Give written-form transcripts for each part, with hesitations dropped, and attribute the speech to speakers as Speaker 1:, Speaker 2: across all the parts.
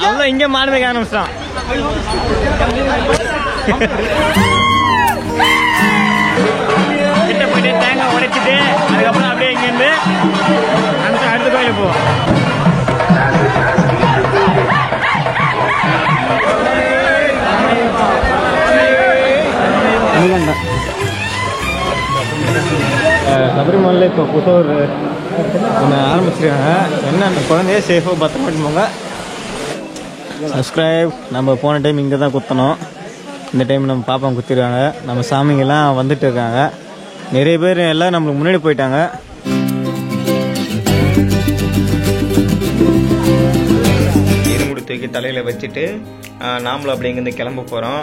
Speaker 1: அவ்வளோ இங்கே மாடு ஆரம்பிச்சிட்டான். கிட்ட போயிட்டு தேங்காய் உடைச்சிட்டு அதுக்கப்புறம் அப்படியே இங்கேருந்து அடுத்த கோயிலுக்கு போவோம். சபரிமலையில் இப்போ புதுசாக ஒரு ஒன்று ஆரம்பிச்சிருக்காங்க. என்ன அந்த குழந்தைய சேஃபாக பத்திரமா போங்க. சப்ஸ்கிரைப். நம்ம போன டைம் இங்கே தான் குத்தணும். இந்த டைம் நம்ம பாப்பா குத்திருக்காங்க. நம்ம சாமிங்கெல்லாம் வந்துட்டு இருக்காங்க. நிறைய பேர் எல்லாம் நம்மளுக்கு முன்னாடி போயிட்டாங்க. இருமுடி தூக்கி தலையில் வச்சுட்டு நாமளும் அப்படி இங்கேருந்து கிளம்ப போகிறோம்.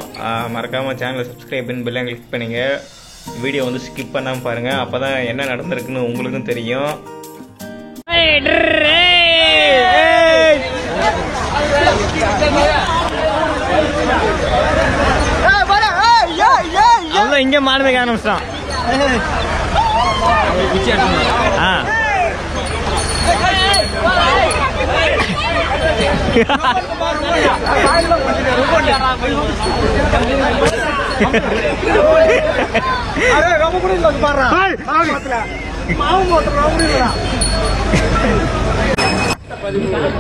Speaker 1: மறக்காமல் சேனலை சப்ஸ்கிரைப் பண்ணி பெல் கிளிக் பண்ணிங்க. வீடியோ வந்து ஸ்கிப் பண்ணாமல் பாருங்கள். அப்போ தான் என்ன நடந்திருக்குன்னு உங்களுக்கும் தெரியும். அவ்வளோ இங்கே மாடு ஆரம்பிச்சிட்டான்.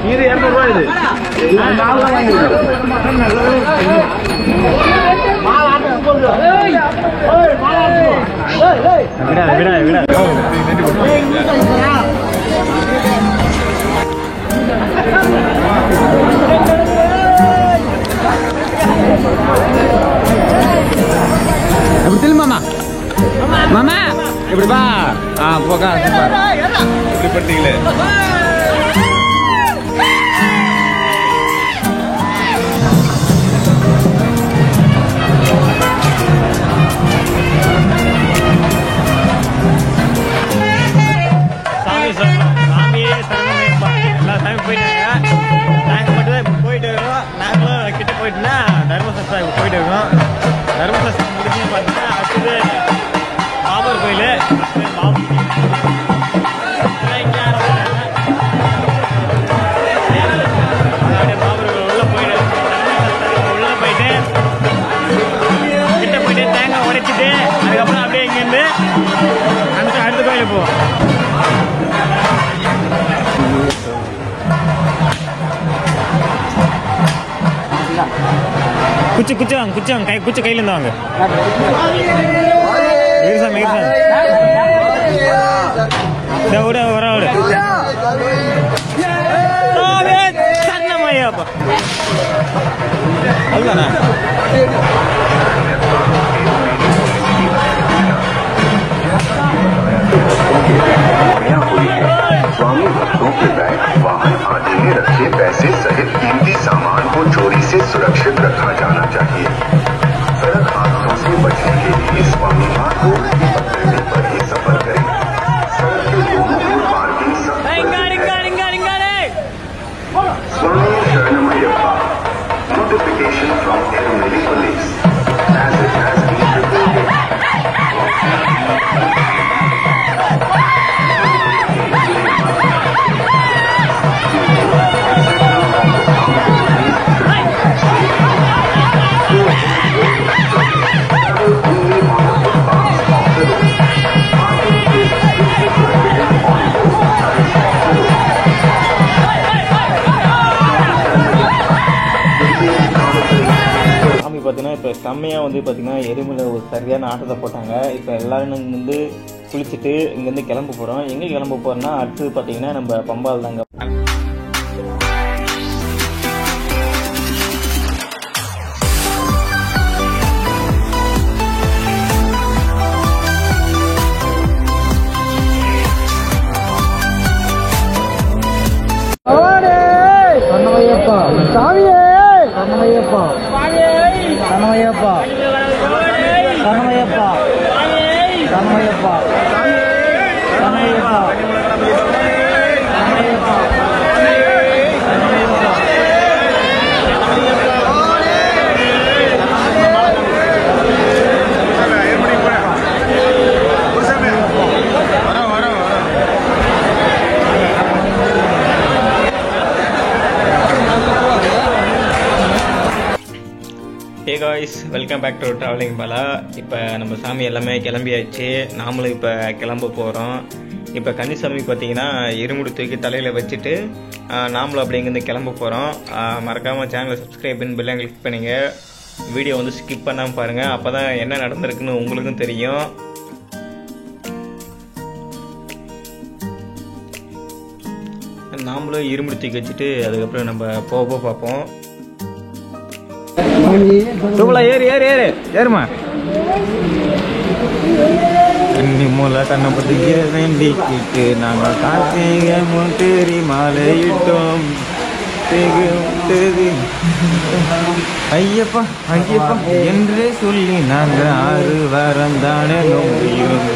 Speaker 1: இது 200 ரூபாய். மாமா மாமா இப்படி பா. போக இப்படி பண்ணிட்டீங்களே. போயிட்டு இருக்கோம். தர்மசாஸ்திரம் முடிச்சுன்னு பார்த்தீங்கன்னா அடுத்தது பாபர் கோயில். பாபர் கோயில் உள்ள போயிட்டு கிட்ட போயிட்டு தேங்காய் உடைச்சிட்டு அதுக்கப்புறம் அப்படியே இங்கேருந்து அடுத்த கோயிலுக்கு போவோம். குச்சி வாங்க கை குச்சி கையில இருந்து வாங்க. சரணமையாப்பா அதுதானா? स्वामी भक्तों के बैंक वाहन आदि में रखे पैसे सहित कीमती सामान को चोरी से सुरक्षित रखा जाना चाहिए। सड़क हादसों से बचने के लिए स्वामी मार्ग को पकड़ने पर ही सफर करें। सड़क के दोनों ओर पार्किंग स्वामी शरणमयप्पा notification from Erumeli police as it has been reported. பார்த்தீங்கன்னா இப்போ செம்மையாக வந்து பார்த்தீங்கன்னா எருமையில் ஒரு சரியான ஆட்டத்தை போட்டாங்க. இப்போ எல்லோரும் வந்து குளிச்சுட்டு இங்கேருந்து கிளம்ப போகிறோம். எங்கே கிளம்ப போகிறோன்னா அடுத்தது பார்த்தீங்கன்னா நம்ம பம்பால் தாங்க.
Speaker 2: Guys, welcome back to travelling Bala. இப்போ நம்ம சாமி எல்லாமே கிளம்பியாச்சு. நாமளும் இப்போ கிளம்ப போகிறோம். இப்போ கன்னிசாமி பார்த்தீங்கன்னா இருமுடி தூக்கி தலையில் வச்சுட்டு நாமளும் அப்படிங்கிறது கிளம்ப போகிறோம். மறக்காமல் சேனலை சப்ஸ்கிரைப் பண்ணி பெல்லை கிளிக் பண்ணுங்க. வீடியோ வந்து ஸ்கிப் பண்ணாமல் பாருங்கள். அப்போ தான் என்ன நடந்திருக்குன்னு உங்களுக்கும் தெரியும். நாமளும் இருமுடி தூக்கி வச்சுட்டு அதுக்கப்புறம் நம்ம போக பார்ப்போம். ஏறு ஏறு ஏறு ஏறுமா. கண்ணி மூல கண்ணை பற்றிக்க வேண்டிக்கிட்டு நாங்கள் கார்த்திகை முட்டேறி மாலையிட்டோம். ஐயப்பா ஐயப்பா என்றே சொல்லி நாங்கள் 6 வாரம் தானே நோம்பியும்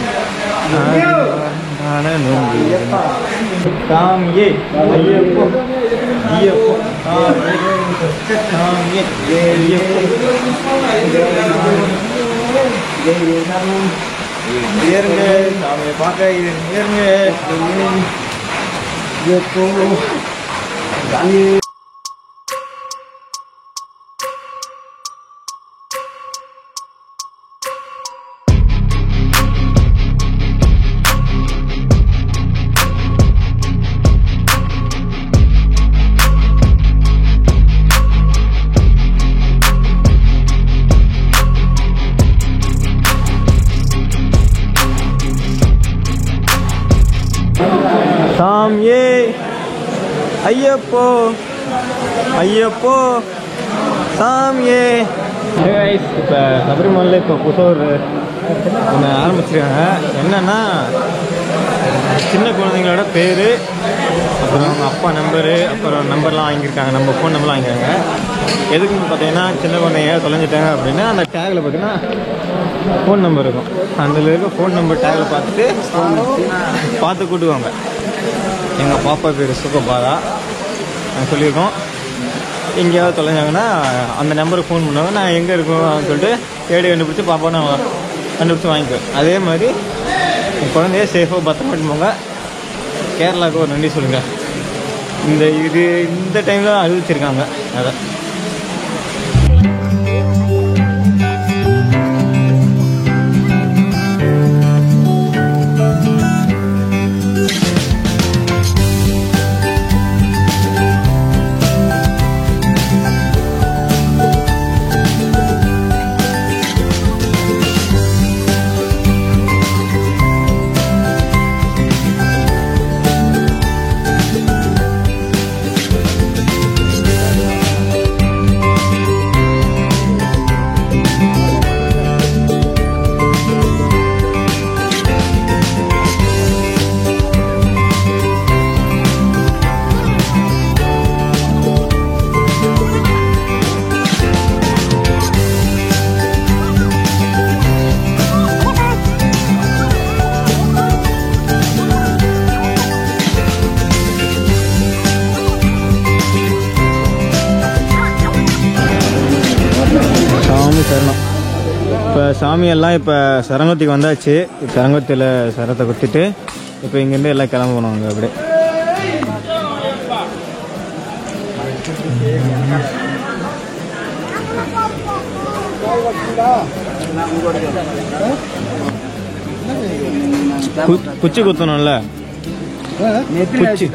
Speaker 2: சாமியே ஐயப்போ ஐயப்போ சாமியே ஏறுங்க சாமியை பார்க்க ஏறுங்க. சாமியே ஐயப்போ ஐயப்போ சாமியே. இப்போ சபரிமலையில் இப்போ புதுசாக ஒரு ஒன்று ஆரம்பிச்சிருக்காங்க. என்னன்னா சின்ன குழந்தைங்களோட பேர், அப்புறம் அவங்க அப்பா நம்பரு, அப்புறம் நம்பர்லாம் வாங்கியிருக்காங்க. நம்ம ஃபோன் நம்பர்லாம் வாங்கியிருக்காங்க. எதுக்குன்னு பார்த்தீங்கன்னா சின்ன குழந்தைங்க தொலைஞ்சிட்டாங்க அப்படின்னா அந்த டேகில் பார்த்தீங்கன்னா ஃபோன் நம்பர் இருக்கும். அதில் இருக்க ஃபோன் நம்பர் டேகில் பார்த்து கூட்டுவாங்க. எங்கள் பாப்பா பேர் சுகபாரா நாங்கள் சொல்லியிருக்கோம். எங்கேயாவது தொலைஞ்சாங்கன்னா அந்த நம்பருக்கு ஃபோன் பண்ணுவாங்க. நான் எங்கே இருக்கோம் அப்படின்னு சொல்லிட்டு தேடி கண்டுபிடிச்சி பாப்பா நான் கண்டுபிடிச்சி வாங்கிக்குவேன். அதே மாதிரி குழந்தைய சேஃபாக பத்திரமாட்டு போங்க. கேரளாவுக்கு ஒரு நன்றி சொல்லுங்கள். இந்த டைமில் தான் அறிவிச்சிருக்காங்க. அதை சரணம். இப்போ சாமியெல்லாம் இப்போ சரங்கத்துக்கு வந்தாச்சு. சரங்கத்தில் சரத்தை குத்திட்டு இப்போ இங்கேருந்து எல்லாம் கிளம்பணும். அங்கே அப்படியே குச்சி குத்தணும்ல, குச்சி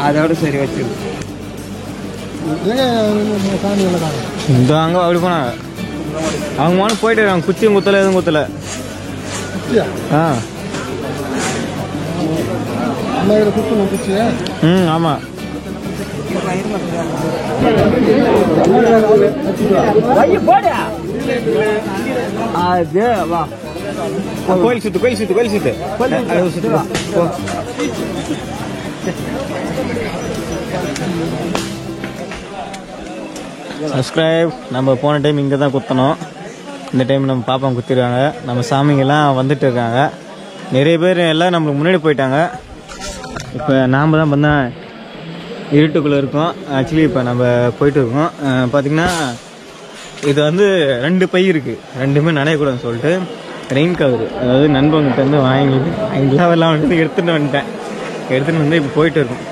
Speaker 2: அதோட சரி வச்சு இந்த அங்கே அப்படி போனாங்க. அவங்க மாதிரி போயிட்டு இருக்காங்க. குச்சியும் குத்தலை, எதுவும் குத்தலை. ஆமாம். கோயில் சுத்து கோயில் சுத்து கோயில் சுத்து சப்ஸ்கிரைப். நம்ம போன டைம் இங்கே தான் குத்தணும். இந்த டைம் நம்ம பாப்பா குத்திருக்காங்க. நம்ம சாமிங்கெல்லாம் வந்துட்டு இருக்காங்க. நிறைய பேர் எல்லாம் நம்மளுக்கு முன்னாடி போயிட்டாங்க. இப்போ நாம் தான் பார்த்தா இருட்டுக்குள்ளே இருக்கோம். ஆக்சுவலி இப்போ நம்ம போயிட்டு இருக்கோம். பார்த்திங்கன்னா இது வந்து 2 பை இருக்குது. 2மே நனையக்கூடாதுன்னு சொல்லிட்டு ரெயின் கவர், அதாவது நண்பங்கிட்ட வந்து வாங்கிட்டு எல்லாம் வந்து எடுத்துகிட்டு வந்துட்டேன். எடுத்துகிட்டு வந்து இப்போ போயிட்டு இருக்கோம்.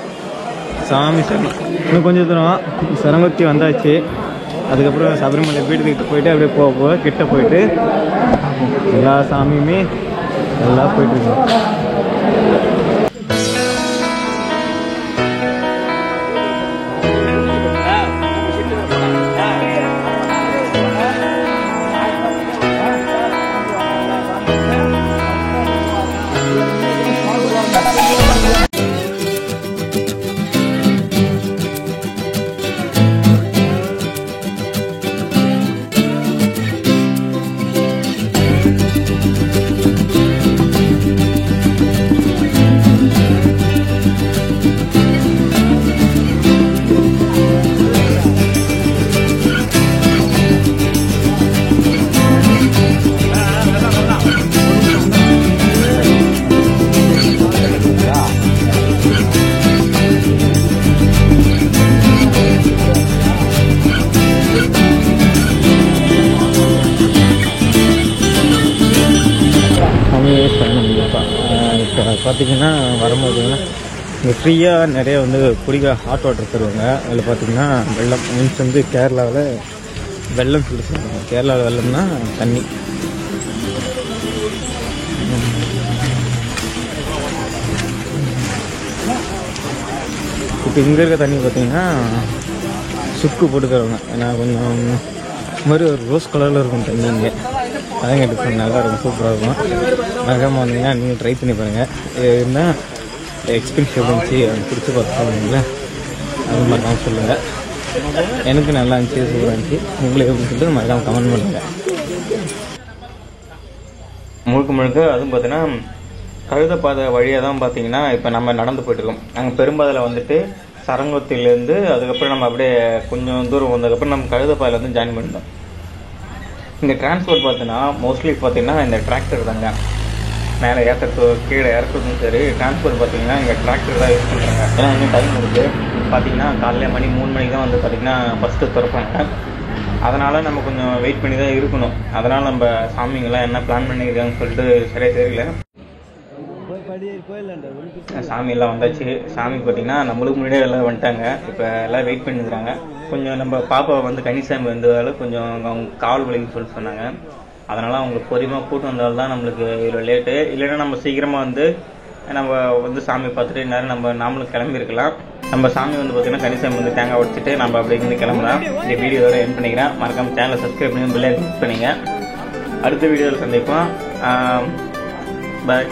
Speaker 2: சாமி சரணம். இன்னும் கொஞ்சம் தூரம் சரங்கத்தி வந்தாச்சு. அதுக்கப்புறம் சபரிமலை வீட்டுக்கு போயிட்டு அப்படியே போக போக கிட்ட போயிட்டு எல்லா சாமியுமே எல்லாம் போயிட்டுருக்கோம். இப்போ பார்த்திங்கன்னா வரும்போதுங்கன்னா இங்கே ஃப்ரீயாக நிறைய வந்து குடிக்க ஹாட் வாட்டர் தருவாங்க. அதில் பார்த்திங்கன்னா வெள்ளம் மீன்ஸ் வந்து கேரளாவில் வெள்ளம் சொல்லி சொல்லுவாங்க. கேரளாவில் வெள்ளம்னா தண்ணி. இப்போ இங்கே இருக்க தண்ணி பார்த்திங்கன்னா சுக்கு போட்டு தருவாங்க. ஏன்னா கொஞ்சம் மாதிரி ஒரு ரோஸ் கலரில் இருக்கும் தண்ணி இங்கே. அதான் எடுத்து நல்லா இருக்கும், சூப்பராக இருக்கும். மறக்காமல் வந்தீங்கன்னா நீங்கள் ட்ரை பண்ணி பாருங்கள். இருந்தால் எக்ஸ்பீரியன்ஸ் இருந்துச்சு அது பிடிச்சி பார்த்துங்களா அது மறக்காமல் சொல்லுங்கள். எனக்கு நல்லா இருந்துச்சு, சூப்பராக இருந்துச்சு. உங்களுக்கு எப்படின்னு சொல்லிட்டு மறக்காமல் கமெண்ட் பண்ணுங்கள். முழுக்க முழுக்க அதுவும் பார்த்தீங்கன்னா கழுதப்பாதை வழியாக தான் பார்த்தீங்கன்னா இப்போ நம்ம நடந்து போய்ட்டுருக்கோம். நாங்கள் பெரும்பாதையில் வந்துட்டு சரங்கத்திலேருந்து அதுக்கப்புறம் நம்ம அப்படியே கொஞ்சம் தூரம் வந்ததுக்கப்புறம் நம்ம கழுதப்பாதையில் வந்து ஜாயின் பண்ணிட்டோம். இங்கே டிரான்ஸ்போர்ட் பார்த்தீங்கன்னா மோஸ்ட்லி பார்த்தீங்கன்னா இந்த டிராக்டர் தாங்க. மேலே ஏற்றுறது கீழே இறக்குறதும் சரி, டிரான்ஸ்போர்ட் பார்த்தீங்கன்னா இங்கே டிராக்டர் தான் யூஸ் பண்ணுறாங்க. ஏன்னா இன்னும் டைம் இருக்குது. பார்த்தீங்கன்னா காலையில் 3 மணிக்கு தான் வந்து பார்த்திங்கன்னா ஃபஸ்ட்டு திறப்பாங்க. அதனால் நம்ம கொஞ்சம் வெயிட் பண்ணி தான் இருக்கணும். அதனால் நம்ம சாமிங்கெல்லாம் என்ன பிளான் பண்ணியிருக்காங்கன்னு சொல்லிட்டு சரியாக தெரியல. சாமியெல்லாம் வந்தாச்சு. சாமி பார்த்தீங்கன்னா நம்மளுக்கு முன்னாடியே எல்லாம் வந்துட்டாங்க. இப்போ எல்லாம் வெயிட் பண்ணிக்கிறாங்க. கொஞ்சம் நம்ம பாப்பாவை வந்து கன்னிசாமி வந்ததால் கொஞ்சம் அவங்க காவல் வலின்னு சொல்லிட்டு சொன்னாங்க. அதனால் அவங்களுக்கு பொறுமையாக கூட்டம் வந்தால் தான் நம்மளுக்கு இவ்வளோ லேட்டு. இல்லைன்னா நம்ம சீக்கிரமாக வந்து நம்ம வந்து சாமி பார்த்துட்டு நேரம் நாமளும் கிளம்பியிருக்கலாம். நம்ம சாமி வந்து பார்த்திங்கன்னா கன்னிசாமி வந்து தேங்காய் உடைச்சிட்டு நம்ம அப்படி இருந்து கிளம்புறோம். இந்த வீடியோவோட எண்ட் பண்ணிக்கிறேன். மறக்காமல் சேனலை சப்ஸ்கிரைப் பண்ணி பெல் ஐகான் கிளிக் பண்ணிங்க. அடுத்த வீடியோவில் சந்திப்போம். பாய்.